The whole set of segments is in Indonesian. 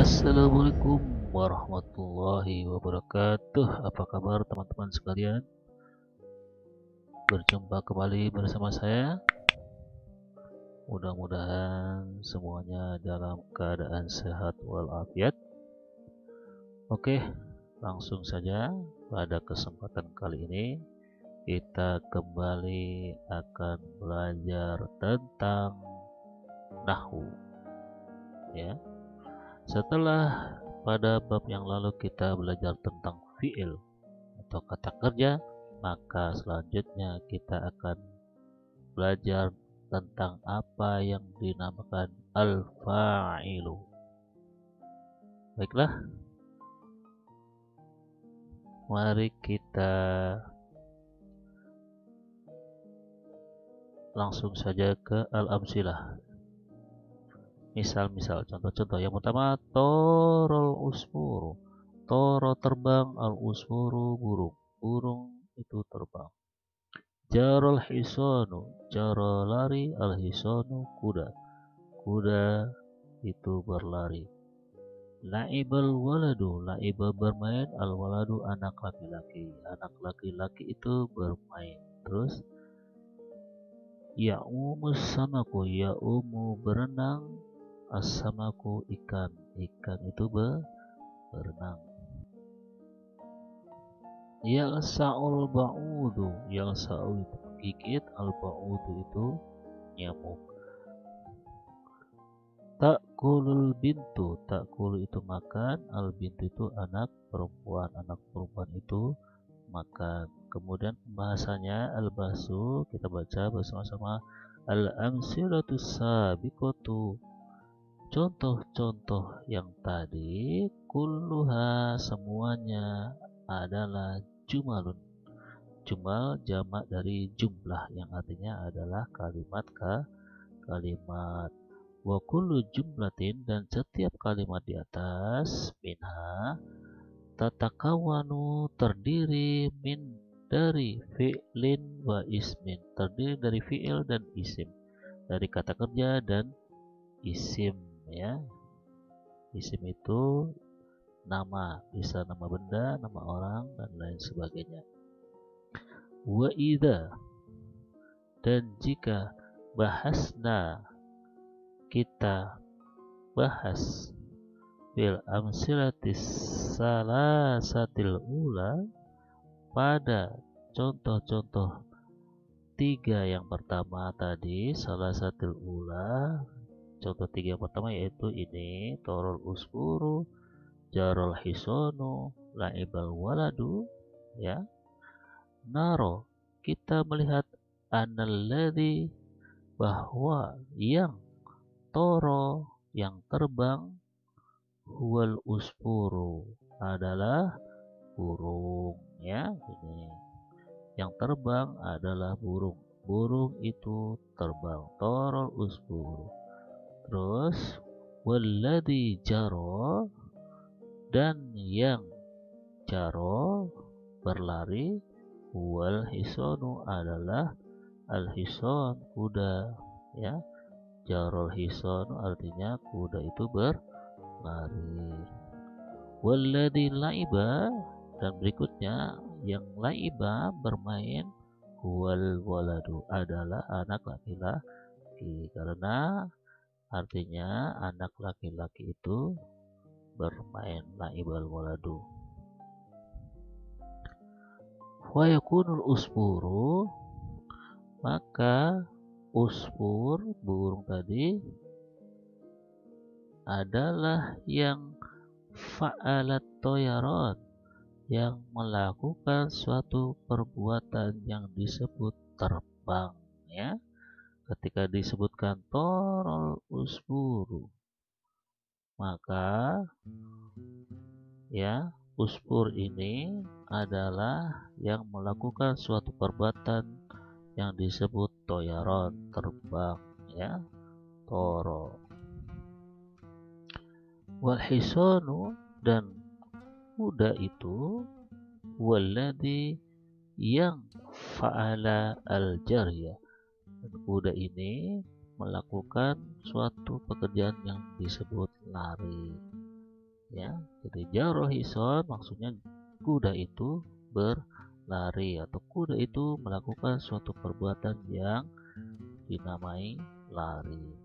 Assalamualaikum warahmatullahi wabarakatuh. Apa kabar teman-teman sekalian? Berjumpa kembali bersama saya. Mudah-mudahan semuanya dalam keadaan sehat walafiat. Oke, langsung saja pada kesempatan kali ini kita kembali akan belajar tentang nahwu. Ya. Setelah pada bab yang lalu kita belajar tentang fi'il atau kata kerja, maka selanjutnya kita akan belajar tentang apa yang dinamakan al-fa'ilu. Baiklah, mari kita langsung saja ke al-amsilah. Misal-misal, contoh-contoh. Yang pertama, torol usfuru. Toro terbang, al-usfuru burung. Burung itu terbang. Jarol hisonu. Jaro lari, al-hisonu kuda. Kuda itu berlari. La'ibal waladu. La'iba bermain, al-waladu anak laki-laki. Anak laki-laki itu bermain. Terus, ya'umus samaku. Ya'umu berenang. As-samaku ikan. Ikan itu berenang. Yalsa'ul ba'udu. Yalsa'u itu menggigit. Al-ba'udu itu nyamuk. Ta'kulul bintu. Ta'kulu itu makan. Al-bintu itu anak perempuan. Anak perempuan itu makan. Kemudian pembahasannya al-bahsu. Kita baca bersama-sama. Al-amsilatu sabiqatu. Contoh-contoh yang tadi kulluha semuanya adalah jumalun. Jumal jamak dari jumlah yang artinya adalah kalimat. Wa kullu jumlatin dan setiap kalimat di atas minha tatakawanu terdiri min dari fi'lin wa ismin. Terdiri dari fi'il dan isim. Dari kata kerja dan isim. Ya, isim itu nama, bisa nama benda, nama orang, dan lain sebagainya. Wa idza, dan jika bahasna, kita bahas bil amsilatis salasatil ula, pada contoh-contoh tiga yang pertama tadi, salasatil ula. Contoh tiga yang pertama yaitu ini, torol usfuru, jarol hisonu, la'ibal waladu. Ya, naro, kita melihat analladzi, bahwa yang toro, yang terbang, huwal usfuru, adalah burung. Ya, ini yang terbang adalah burung. Burung itu terbang, torol usfuru. Terus walladzi jaro, dan yang jaro berlari, wal hisonu adalah al hison kuda. Ya, jarol hisonu artinya kuda itu berlari. Walladzi laiba, dan berikutnya yang laiba bermain, wal waladu adalah anak laki-laki, karena artinya anak laki-laki itu bermain, laibal waladu. Wa yakunul usfuru, maka usfur, burung tadi, adalah yang fa'alat toyaron, yang melakukan suatu perbuatan yang disebut terbang. Ya, ketika disebutkan torol usfuru, maka ya, usfur ini adalah yang melakukan suatu perbuatan yang disebut toyaron, terbang. Ya, toro. Wal hisonu, dan kuda itu, walladzi, yang fa'ala al jarya, dan kuda ini melakukan suatu pekerjaan yang disebut lari. ya. Jadi jaro hison maksudnya kuda itu berlari atau kuda itu melakukan suatu perbuatan yang dinamai lari.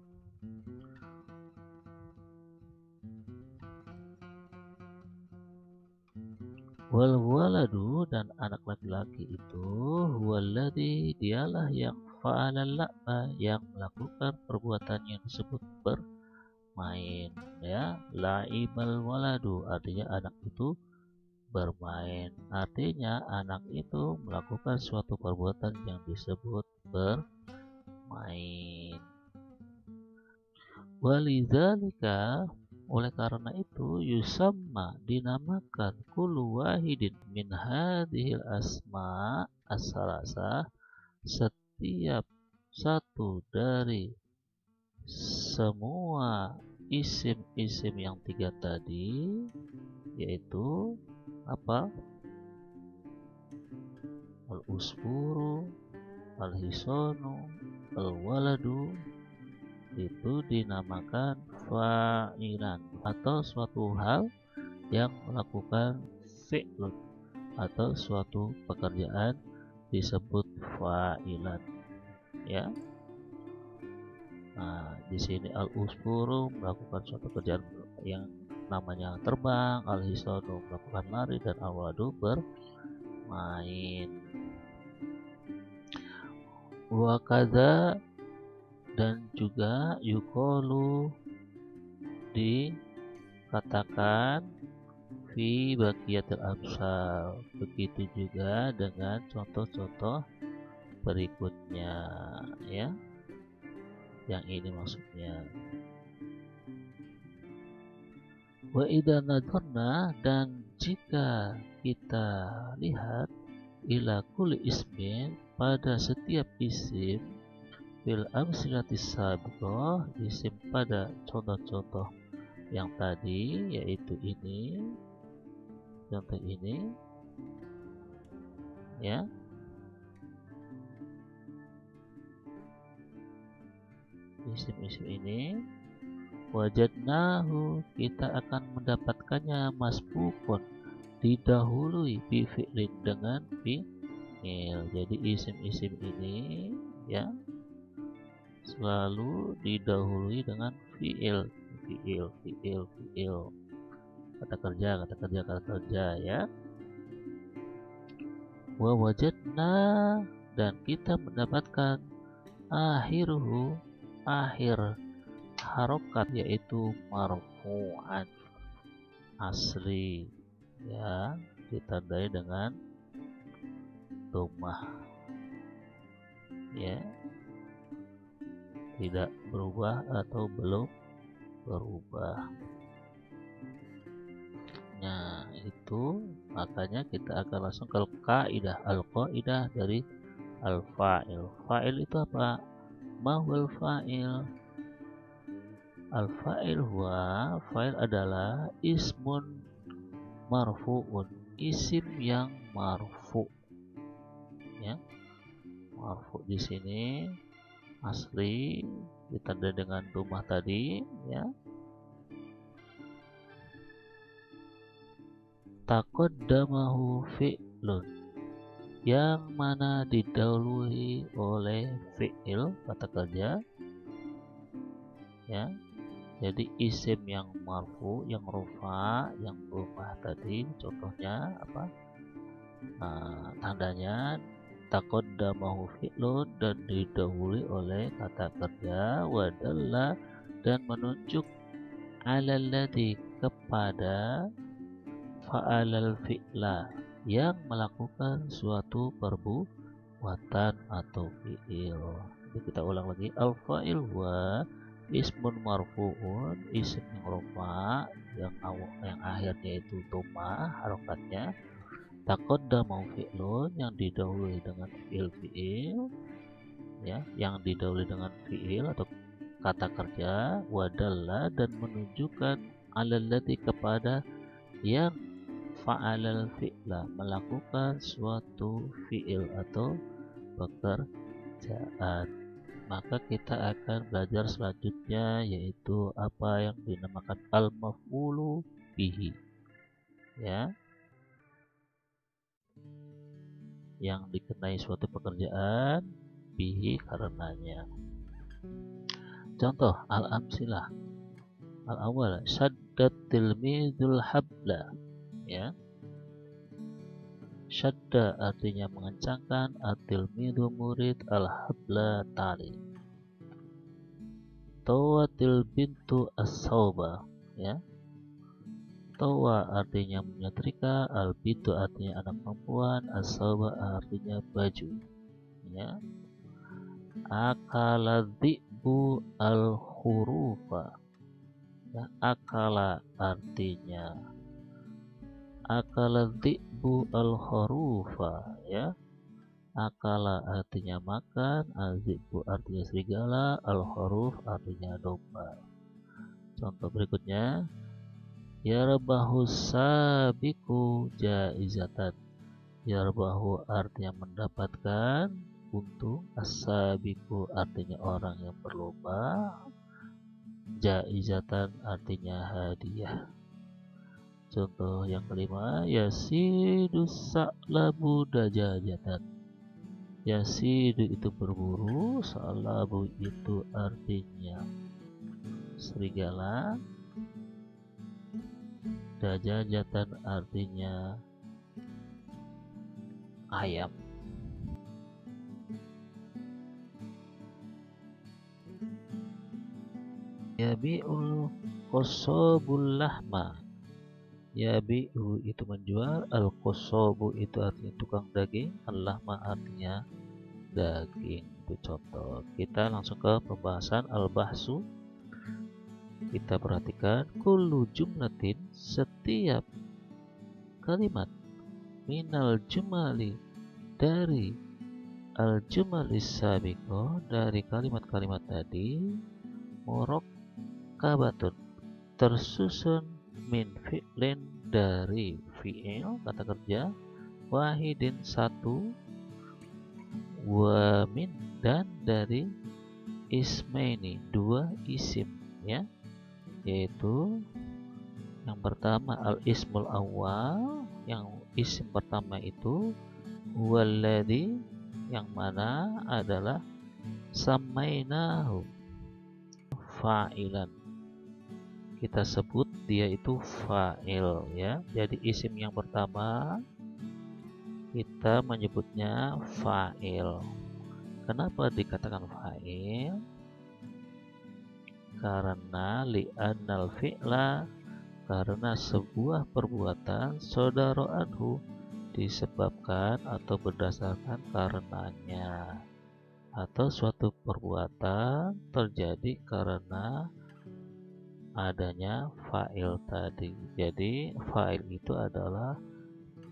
Wal waladu, dan anak laki-laki itu huwaladzi, dialah yang fa'alal la'ba, yang melakukan perbuatan yang disebut bermain, ya. La'ibal waladu artinya anak itu bermain, artinya anak itu melakukan suatu perbuatan yang disebut bermain. Walidzalika, oleh karena itu, yusamma, dinamakan, kullu wahidin min hadhil asma as-salasa, setiap satu dari semua isim-isim yang tiga tadi, yaitu apa? Al-usfuru, al-hisanu, al-waladu, itu dinamakan fa'ilan atau suatu hal yang melakukan fi'lun atau suatu pekerjaan disebut fa'ilan, ya. Nah, di sini al-usfuru melakukan suatu pekerjaan yang namanya terbang, al-hisanu melakukan lari, dan al-waladu bermain. Wa kadza, dan juga yuqalu, dikatakan, fi baqiyatil amsal, begitu juga dengan contoh-contoh berikutnya, ya. Yang ini maksudnya. Wa idza nadarna, dan jika kita lihat, ila kulli ismin, pada setiap isim, fil amsilatis sabiqah, isim pada contoh-contoh yang tadi, yaitu ini, contoh ini, ya. Isim-isim ini, wajadnahu, kita akan mendapatkannya, masbukun, didahului, bi fi'lin, dengan fi'il. Jadi isim-isim ini, ya, selalu didahului dengan fi'il, fi'il, kata kerja, ya. Wa wajadna, dan kita mendapatkan, akhiruhu, akhir harokat, yaitu marfu'an, asli, ya, ditandai dengan dhammah, ya, tidak berubah atau belum berubah. Nah, itu makanya kita akan langsung ke kaidah, al-qaidah dari al-fa'il. Fa'il itu apa? Mahwal fa'il. Al-fa'il huwa, fa'il adalah ismun marfu'un, isim yang marfu', ya. Marfu' di sini asli ditandai dengan dhammah tadi, ya. Taqaddamahu fi'lun, yang mana didahului oleh fi'il, kata kerja, ya. Jadi isim yang marfu, yang rufa, yang dhammah tadi, contohnya apa? Tandanya taqaddamahu fi'lun, dan didahului oleh kata kerja, wadalla, dan menunjuk, alalladzi, kepada, fa'alal fi'la, yang melakukan suatu perbuatan atau fi'il. Jadi kita ulang lagi, al-fa'il wa ismun marfu'un, isim yang rufa, yang akhirnya itu dhammah harokatnya, taqaddamahu fi'lun, yang didahului dengan fi'il, ya, yang didahului dengan fi'il atau kata kerja, wadalla, dan menunjukkan, alalladzi, kepada, yang fa'alal fi'la, melakukan suatu fi'il atau pekerjaan. Maka kita akan belajar selanjutnya, yaitu apa yang dinamakan al-maf'ulu bihi, ya, yang dikenai suatu pekerjaan bihi karenanya. Contoh al-amsilah. Al-awwal syaddat tilmidul habla, ya. Syadda artinya mengencangkan, at-tilmidu murid, al-habla tali. Tawatil bintu as-sauba, ya. Tawa artinya menyetrika, al-bintu artinya anak perempuan, as-sauba artinya baju, ya. Akala dhi'bu al-hurufa, ya. Akala dhi'bu al-hurufa, ya. Akala artinya makan, al-dhi'bu artinya serigala, al-huruf artinya domba. Contoh berikutnya, yarbahu sabiku jaizatan. Yarbahu artinya mendapatkan untung, as-sabiku artinya orang yang berlomba, jaizatan artinya hadiah. Contoh yang kelima, yasidu sa'labu dajajatan. Yasidu itu berburu, sa'labu itu artinya serigala, dajajatan artinya ayam. Yabi'ul qasabul lahma. Yabi'u itu menjual, al-qasabu itu artinya tukang daging, al-lahma artinya daging. Itu contoh. Kita langsung ke pembahasan al-bahsu. Kita perhatikan kullu jumlatin, setiap kalimat, minal jumali, dari al-jumalis sabiqah, dari kalimat-kalimat tadi, murakkabatun, tersusun, min fi'lin, dari fi'il kata kerja, wahidin satu, wa min dan dari ismaini dua isim, ya, yaitu yang pertama al-ismul awal, yang isim pertama itu walladhi, yang mana adalah samainahu fa'ilan, kita sebut dia itu fa'il, ya. Jadi isim yang pertama kita menyebutnya fa'il. Kenapa dikatakan fa'il? Karena li'annal fi'la, karena sebuah perbuatan, sodaro anhu, disebabkan atau berdasarkan karenanya, atau suatu perbuatan terjadi karena adanya fa'il tadi. Jadi fa'il itu adalah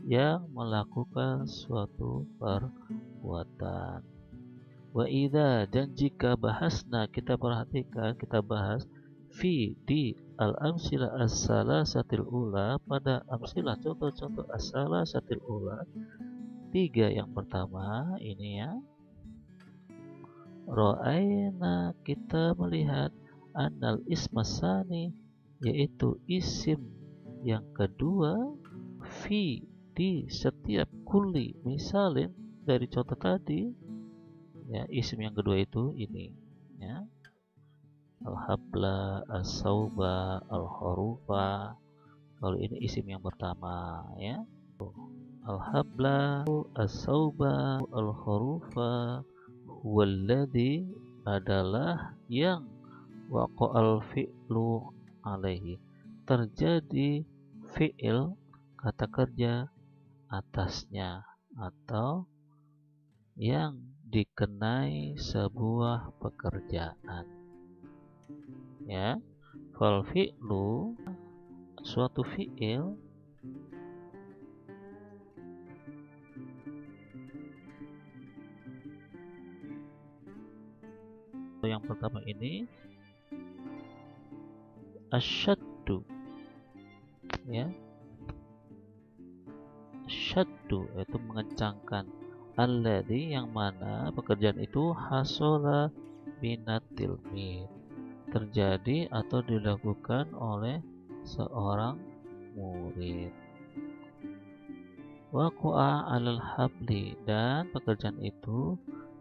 yang melakukan suatu perbuatan. Wa idza, dan jika bahasna, kita perhatikan, kita bahas fi di al-amsilah as-salasatil ula, pada amsilah contoh-contoh as-salasatil ula, tiga yang pertama ini, ya. Ra'ayna, kita melihat, annal ismasani, yaitu isim yang kedua, fi di setiap kulli misalin, dari contoh tadi, ya, isim yang kedua itu ini, ya, al-habla, as-sauba, al-hurufa. Kalau ini isim yang pertama, ya, al-habla, as-sauba, al-hurufa, walladhi adalah yang waqa'al fi'lu alaihi, terjadi fi'il kata kerja atasnya, atau yang dikenai sebuah pekerjaan, ya. Fal fi'lu, suatu fi'il, yang pertama ini asyaddu, ya, asyaddu itu mengencangkan, alladhi, yang mana pekerjaan itu hasola minat tilmid, terjadi atau dilakukan oleh seorang murid. Waqa'a 'alal habli, dan pekerjaan itu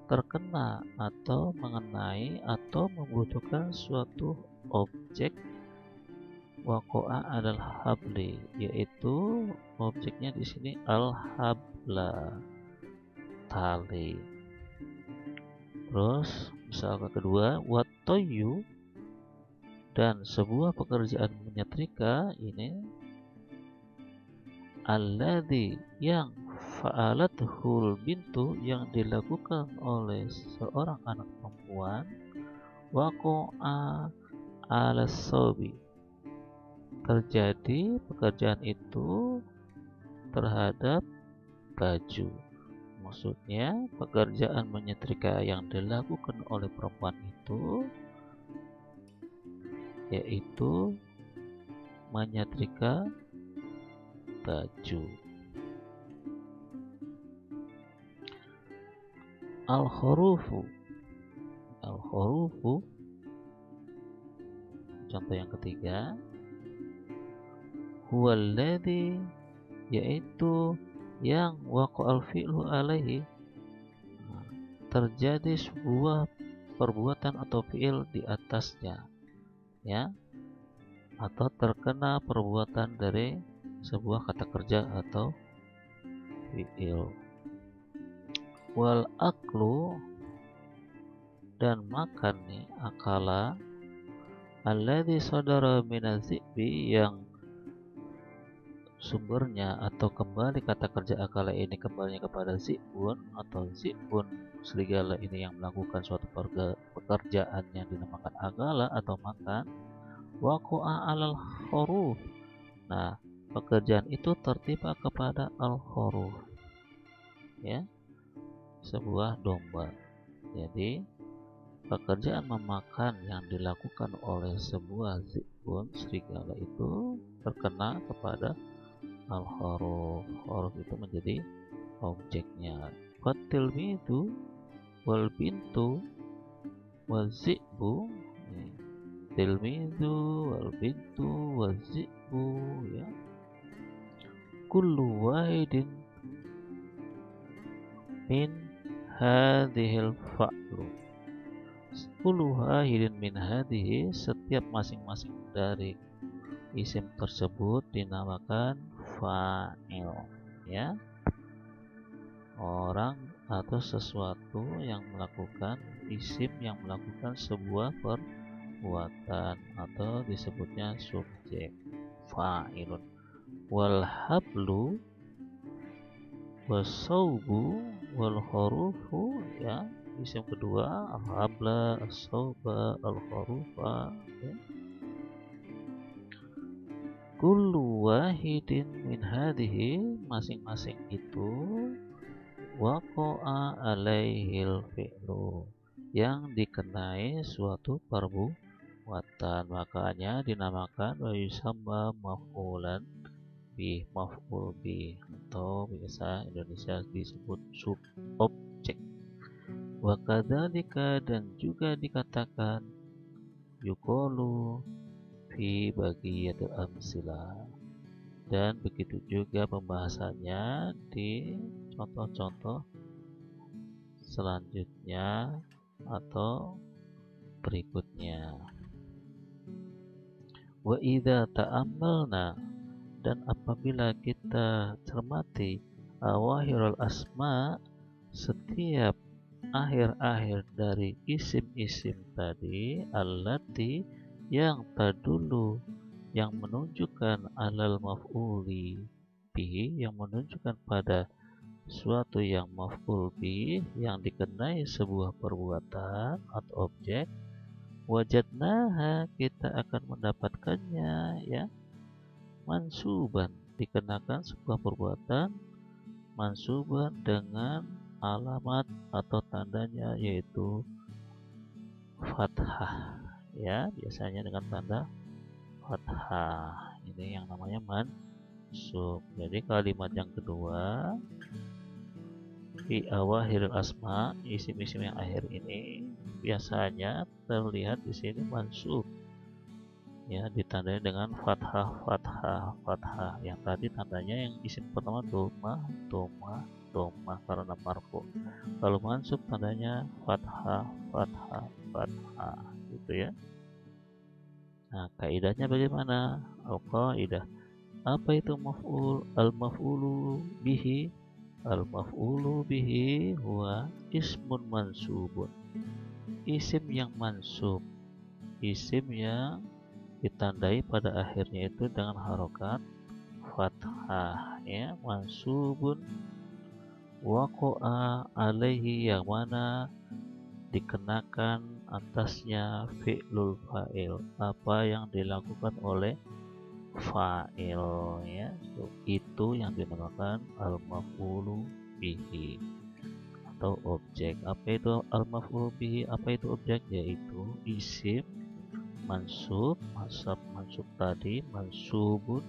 terkena atau mengenai atau membutuhkan suatu objek. Waqa'a 'alal habli, yaitu objeknya di sini al-habla, tali. Terus misal kedua, watoyu, dan sebuah pekerjaan menyetrika ini alladzi, yang fa'alathul bintu, yang dilakukan oleh seorang anak perempuan, waqa'a 'alas sobi, terjadi pekerjaan itu terhadap baju. Maksudnya pekerjaan menyetrika yang dilakukan oleh perempuan itu yaitu menyetrika baju. Al-khurufu, contoh yang ketiga, huwallazi, yaitu yang waqa'al fi'lu alaihi, terjadi sebuah perbuatan atau fi'il di atasnya, ya, atau terkena perbuatan dari sebuah kata kerja atau fi'il. Wal aklu, dan makan nih, akala, alladzi sadara minazibi, yang sumbernya atau kembali kata kerja akala ini kembali kepada zibun, atau zibun serigala ini yang melakukan suatu pekerjaan yang dinamakan akala atau makan. Waqa'a 'alal huruf, nah pekerjaan itu tertimpa kepada al-huruf, ya, sebuah domba. Jadi pekerjaan memakan yang dilakukan oleh sebuah zibun serigala itu terkena kepada al-huruf. Huruf itu menjadi objeknya. Fatilmidu wal bintu wal zi'bu, tilmidu wal bintu wal zi'bu, ya, kullu wahidin min hadhil fa'lu. Kullu wahidin min hadhihi, setiap masing-masing dari isim tersebut dinamakan fa'il, ya, orang atau sesuatu yang melakukan, isim yang melakukan sebuah perbuatan, atau disebutnya subjek, fa'ilun. Wal hablu wasaubu wal hurufu, ya, isim kedua al-habla, as-sauba, al-hurufa, ya. Kullu wahidin min hadhihi, masing-masing itu, waqa'a alaihil fi'lu, yang dikenai suatu perbuatan, makanya dinamakan wa yusamma maf'ulan bih, maf'ul bih, atau biasa Indonesia disebut sub objek. Wa kadzalika, dan juga dikatakan yuqalu fi bagiyatil amsilah, dan begitu juga pembahasannya di contoh-contoh selanjutnya atau berikutnya. Wa idza ta'ammalna, dan apabila kita cermati awahirul asma, setiap akhir-akhir dari isim-isim tadi, allati, yang tadulu, yang menunjukkan alal maf'uli bihi, yang menunjukkan pada suatu yang maf'ul bih, yang dikenai sebuah perbuatan atau objek, wajadnaha, kita akan mendapatkannya, ya, mansuban, dikenakan sebuah perbuatan, mansuban dengan alamat atau tandanya yaitu fathah, ya, biasanya dengan tanda fathah. Ini yang namanya mansub. Jadi kalimat yang kedua, fi awahiril asma, isim-isim yang akhir ini biasanya terlihat di sini mansub, ya, ditandai dengan fathah, fathah, fathah. Yang tadi tandanya yang isim pertama doma, doma, doma karena marfu. Kalau mansub tandanya fathah, fathah, fathah, gitu ya. Nah, kaidahnya bagaimana? Al-qaidah. Apa itu maf'ul? Al-maf'ulu bihi. Al-maf'ulu bihi huwa ismun mansubun. Isim yang mansub. Isim yang ditandai pada akhirnya itu dengan harokat fathah, ya, mansubun waqa'a alaihi, yang mana dikenakan atasnya fi'lul fa'il, apa yang dilakukan oleh fa'il, ya. Itu yang dinamakan al-maf'ulu bihi atau objek. Apa itu al-maf'ulu bihi? Apa itu objek? Yaitu isim mansub, mansub tadi mansubun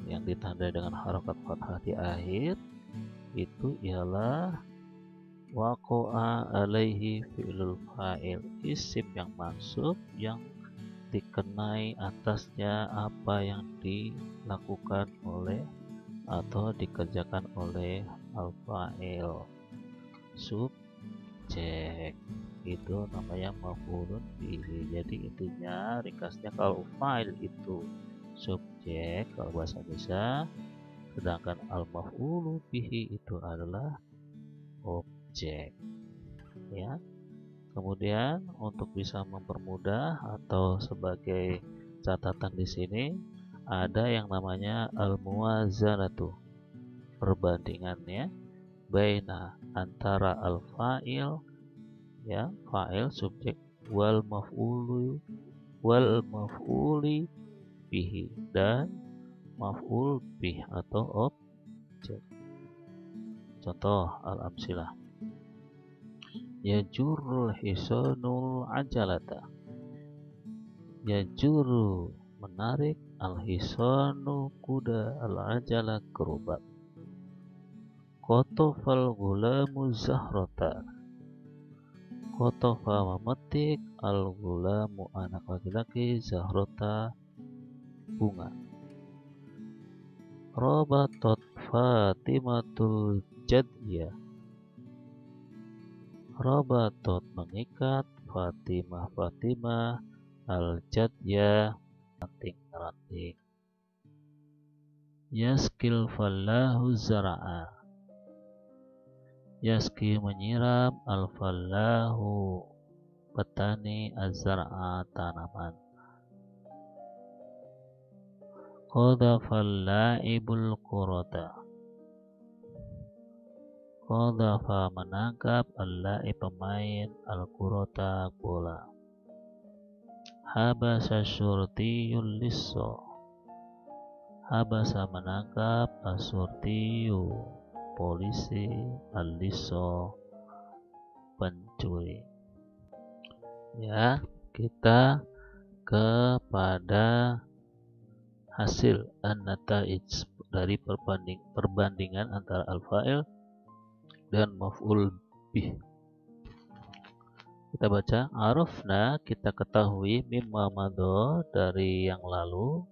yang ditandai dengan harokat fathah di akhir, itu ialah waqa'a alaihi fi'lul fa'il, isim yang mansub yang dikenai atasnya apa yang dilakukan oleh atau dikerjakan oleh al-fa'il, subjek. Itu namanya maf'ulun bihi. Jadi intinya ringkasnya, kalau fa'il itu subjek kalau bahasa Indonesia, sedangkan al-maf'ulu bihi itu adalah objek, ya. Kemudian untuk bisa mempermudah atau sebagai catatan di sini ada yang namanya al-muwazanatu, perbandingannya baina antara al-fa'il, ya, fa'il subjek, wal maf'uli bihi, dan maf'ul bih atau objek. Contoh al-amsilah. Yajurul hisanul ajalata. Yajuru menarik, al-hisanu kuda, al-ajala gerobak. Qatafal gulamu zahrata. Qatafa memetik, al-gulamu anak laki-laki, zahrata bunga. Rabatat Fatimatul Jadiyah. Rabatot mengikat, Fatimah al-Jadiyah ranting-ranting. Yaskil fallahu zara'a. Yaski menyiram, al-fallahu petani, az-zara'a tanaman. Qadhafal la'ibul qurata. Qadhafa menangkap, al-la'ib pemain, al-qurata bola. Habasa syurtiyul lisso. Habasa menangkap, asyurtiyu polisi, al-lisso pencuri. Ya, kita kepada hasil an-nataij dari perbandingan antara al-fa'il dan maf'ul bih. Kita baca, arafna, kita ketahui, mimma madha, dari yang lalu,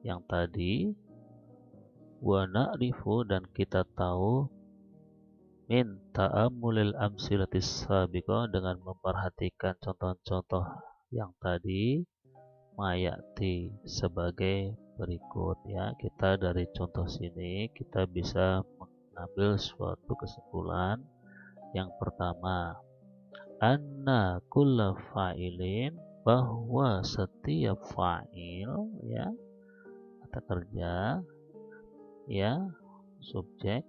yang tadi, wa na'rifu, dan kita tahu, min ta'ammulil amsilatis sabiqah, dengan memperhatikan contoh-contoh yang tadi, mayati sebagai berikut, ya. Kita dari contoh sini kita bisa mengambil suatu kesimpulan. Yang pertama, anna kulla fa'ilin, bahwa setiap fa'il, ya, kata kerja, ya, subjek,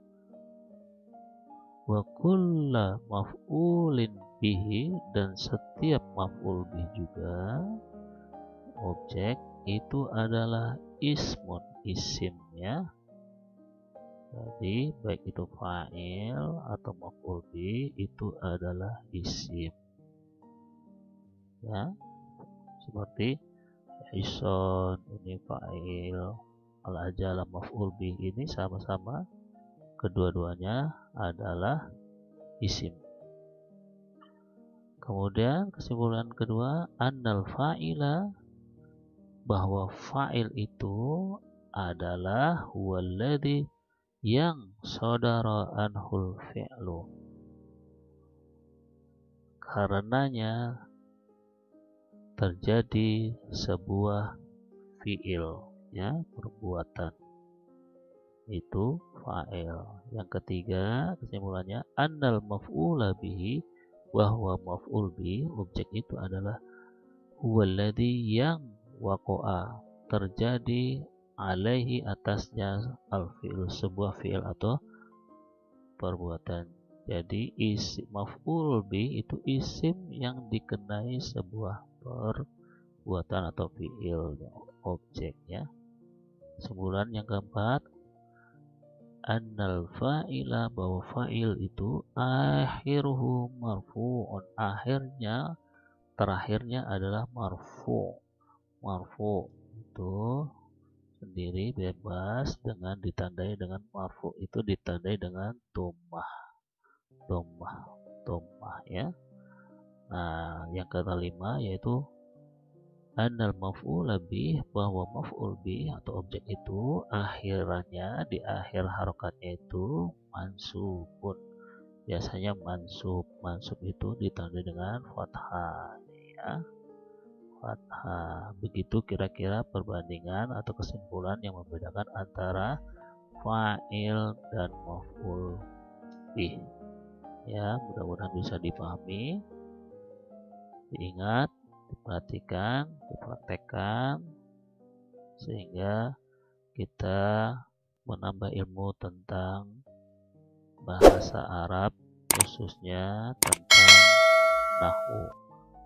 wa kulla maf'ulin bihi, dan setiap maf'ul bih juga, objek, itu adalah ismun, isim, ya. Jadi baik itu fa'il atau maf'ul bih itu adalah isim, ya. Seperti hison ini fa'il, al-ajala maf'ul bih, ini sama-sama kedua-duanya adalah isim. Kemudian kesimpulan kedua, annal fa'ila bahwa fa'il itu adalah huwallazi yang sodara anhul fi'lu. Karenanya terjadi sebuah fi'il, ya, perbuatan. Itu fa'il. Yang ketiga, kesimpulannya annal maf'ula bihi, bahwa maf'ul bi, objek itu adalah huwallazi yang waqa'a, terjadi alaihi atasnya al-fi'il, sebuah fi'il atau perbuatan. Jadi maf'ul bi itu isim yang dikenai sebuah perbuatan atau fi'il, objeknya. Kesimpulan yang keempat, annal fa'ila, bahwa fa'il itu akhiruhu marfu'un, terakhirnya adalah marfu'. Marfu' itu sendiri bebas dengan ditandai dengan marfu', itu ditandai dengan dhammah ya. Nah, yang kelima yaitu annal maf'ul bih, bahwa maf'ul bih atau objek itu akhirannya, di akhir harokatnya itu mansubun, biasanya mansub itu ditandai dengan fathah, ya, fathah. Begitu kira-kira perbandingan atau kesimpulan yang membedakan antara fa'il dan maf'ul bih, ya. Mudah-mudahan bisa dipahami, diingat, diperhatikan, dipraktekkan, sehingga kita menambah ilmu tentang bahasa Arab, khususnya tentang nahwu.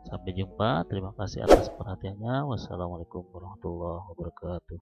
Sampai jumpa, terima kasih atas perhatiannya. Wassalamualaikum warahmatullahi wabarakatuh.